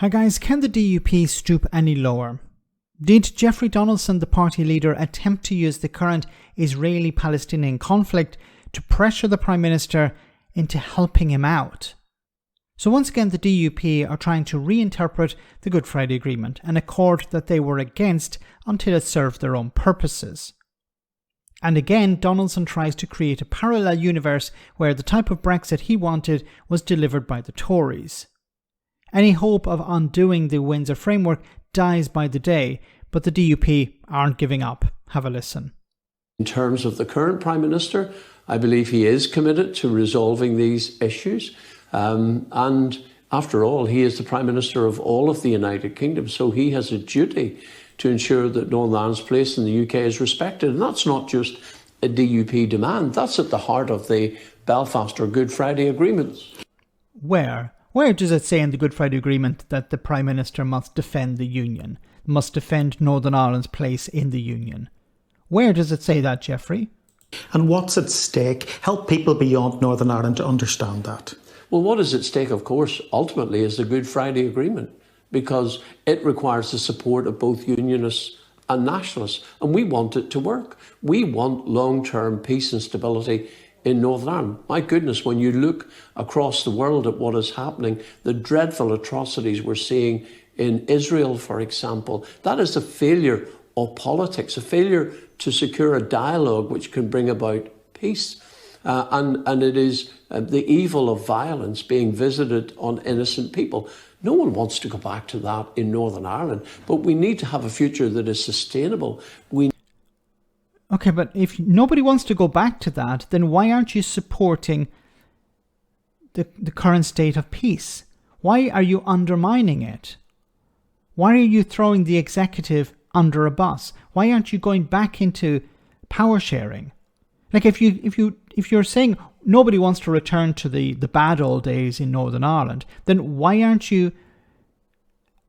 Hi guys, can the DUP stoop any lower? Did Jeffrey Donaldson, the party leader, attempt to use the current Israeli-Palestinian conflict to pressure the Prime Minister into helping him out? So once again, the DUP are trying to reinterpret the Good Friday Agreement, an accord that they were against until it served their own purposes. And again, Donaldson tries to create a parallel universe where the type of Brexit he wanted was delivered by the Tories. Any hope of undoing the Windsor framework dies by the day, but the DUP aren't giving up. Have a listen. In terms of the current Prime Minister, I believe he is committed to resolving these issues. And after all, he is the Prime Minister of all of the United Kingdom, so he has a duty to ensure that Northern Ireland's place in the UK is respected. And that's not just a DUP demand, that's at the heart of the Belfast or Good Friday Agreement. Where does it say in the Good Friday Agreement that the Prime Minister must defend the Union, must defend Northern Ireland's place in the Union? Where does it say that, Jeffrey? And what's at stake? Help people beyond Northern Ireland to understand that. Well, what is at stake, of course, ultimately is the Good Friday Agreement, because it requires the support of both unionists and nationalists, and we want it to work. We want long-term peace and stability in Northern Ireland. My goodness, when you look across the world at what is happening, the dreadful atrocities we're seeing in Israel, for example, that is a failure of politics, a failure to secure a dialogue which can bring about peace. And it is the evil of violence being visited on innocent people. No one wants to go back to that in Northern Ireland, but we need to have a future that is sustainable. Okay, but if nobody wants to go back to that, then why aren't you supporting the current state of peace? Why are you undermining it? Why are you throwing the executive under a bus? Why aren't you going back into power sharing? Like if you're saying nobody wants to return to the bad old days in Northern Ireland, then why aren't you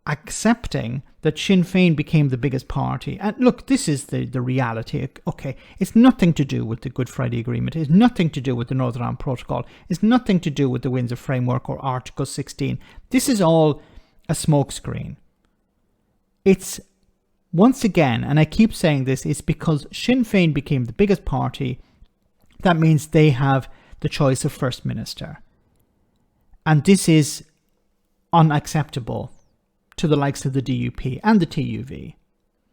accepting that Sinn Féin became the biggest party? And look, this is the reality. Okay, it's nothing to do with the Good Friday Agreement. It's nothing to do with the Northern Ireland Protocol. It's nothing to do with the Windsor Framework or Article 16. This is all a smokescreen. It's, once again, and I keep saying this, it's because Sinn Féin became the biggest party. That means they have the choice of First Minister. And this is unacceptable to the likes of the DUP and the TUV.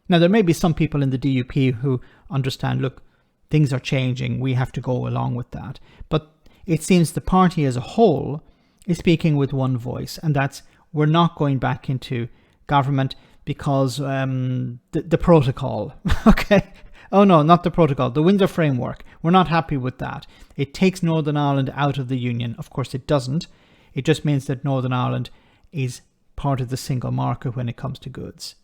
Now, there may be some people in the DUP who understand, look, things are changing, we have to go along with that. But it seems the party as a whole is speaking with one voice, and that's, we're not going back into government because the protocol, okay? Oh no, not the protocol, the Windsor Framework. We're not happy with that. It takes Northern Ireland out of the Union. Of course it doesn't. It just means that Northern Ireland is part of the single market when it comes to goods.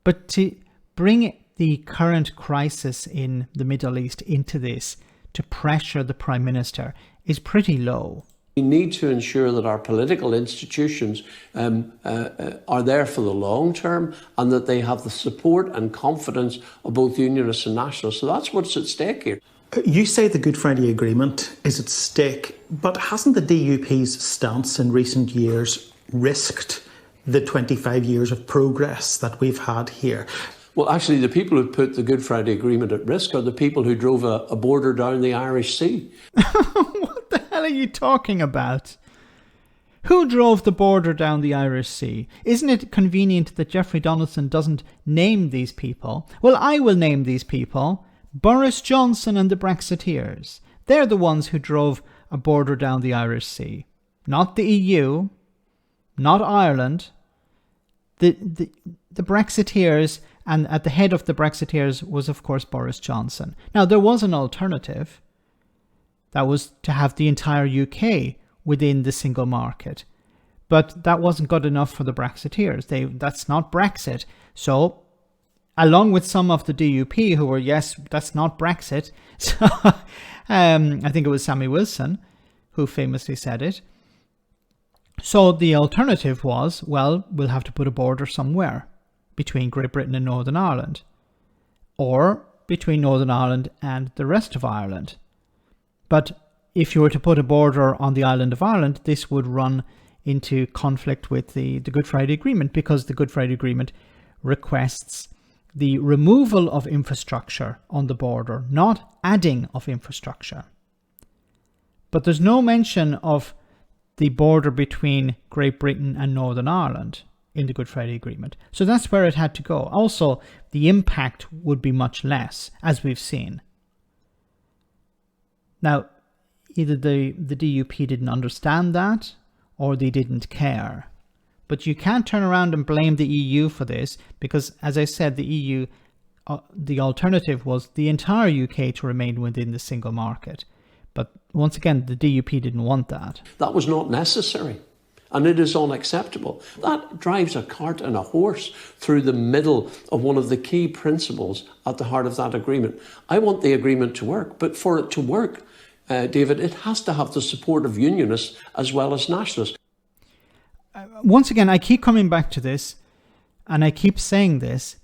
But to bring the current crisis in the Middle East into this, to pressure the Prime Minister, is pretty low. We need to ensure that our political institutions are there for the long term and that they have the support and confidence of both unionists and nationalists. So that's what's at stake here. You say the Good Friday Agreement is at stake, but hasn't the DUP's stance in recent years risked the 25 years of progress that we've had here? Well, actually, the people who put the Good Friday Agreement at risk are the people who drove a border down the Irish Sea. What the hell are you talking about? Who drove the border down the Irish Sea? Isn't it convenient that Jeffrey Donaldson doesn't name these people? Well, I will name these people. Boris Johnson and the Brexiteers. They're the ones who drove a border down the Irish Sea. Not the EU, not Ireland. The Brexiteers, and at the head of the Brexiteers was, of course, Boris Johnson. Now, there was an alternative. That was to have the entire UK within the single market. But that wasn't good enough for the Brexiteers. That's not Brexit. So, along with some of the DUP who were, yes, that's not Brexit. So, I think it was Sammy Wilson who famously said it. So the alternative was, well, we'll have to put a border somewhere between Great Britain and Northern Ireland, or between Northern Ireland and the rest of Ireland. But if you were to put a border on the island of Ireland, this would run into conflict with the Good Friday Agreement, because the Good Friday Agreement requests the removal of infrastructure on the border, not adding of infrastructure. But there's no mention of the border between Great Britain and Northern Ireland in the Good Friday Agreement. So that's where it had to go. Also, the impact would be much less, as we've seen. Now, either the DUP didn't understand that, or they didn't care. But you can't turn around and blame the EU for this, because, as I said, the EU, the alternative was the entire UK to remain within the single market. But once again, the DUP didn't want that. That was not necessary, and it is unacceptable. That drives a cart and a horse through the middle of one of the key principles at the heart of that agreement. I want the agreement to work, but for it to work, David, it has to have the support of unionists as well as nationalists. Once again, I keep coming back to this, and I keep saying this.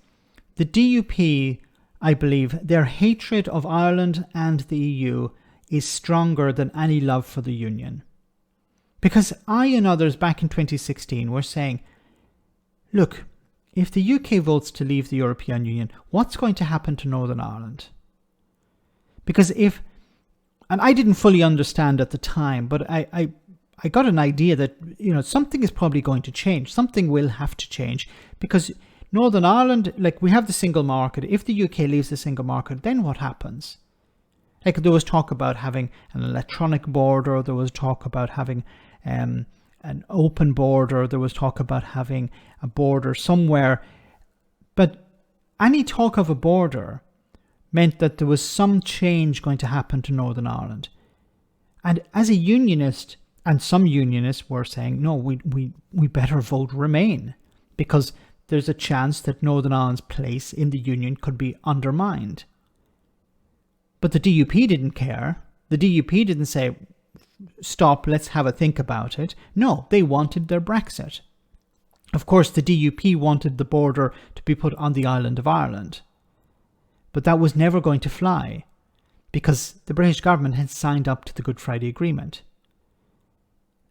The DUP, I believe, their hatred of Ireland and the EU is stronger than any love for the Union. Because I and others back in 2016 were saying, look, if the UK votes to leave the European Union, what's going to happen to Northern Ireland? Because if, and I didn't fully understand at the time, but I got an idea that, something is probably going to change. Something will have to change, because Northern Ireland, like, we have the single market. If the UK leaves the single market, then what happens? Like, there was talk about having an electronic border. There was talk about having an open border. There was talk about having a border somewhere. But any talk of a border meant that there was some change going to happen to Northern Ireland. And as a unionist, and some unionists were saying, no, we better vote Remain, because there's a chance that Northern Ireland's place in the Union could be undermined. But the DUP didn't care. The DUP didn't say, stop, let's have a think about it. No, they wanted their Brexit. Of course, the DUP wanted the border to be put on the island of Ireland. But that was never going to fly, because the British government had signed up to the Good Friday Agreement.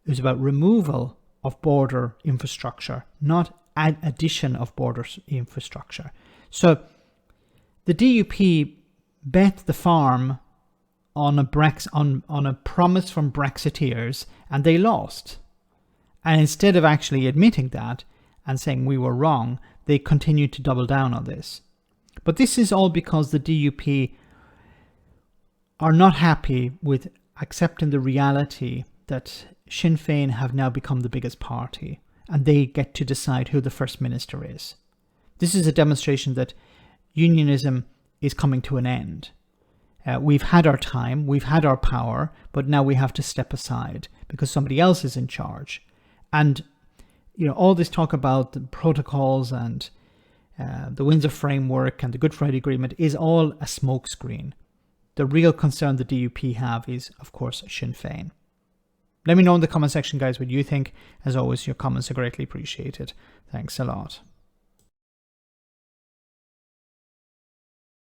It was about removal of border infrastructure, not addition of border infrastructure. So the DUP bet the farm on a promise from Brexiteers, and they lost. And instead of actually admitting that and saying we were wrong, they continued to double down on this. But this is all because the DUP are not happy with accepting the reality that Sinn Féin have now become the biggest party, and they get to decide who the First Minister is. This is a demonstration that unionism is coming to an end. We've had our time, we've had our power, but now we have to step aside because somebody else is in charge. And all this talk about the protocols and the Windsor Framework and the Good Friday Agreement is all a smokescreen. The real concern the DUP have is, of course, Sinn Féin. Let me know in the comment section, guys, what you think. As always, your comments are greatly appreciated. Thanks a lot.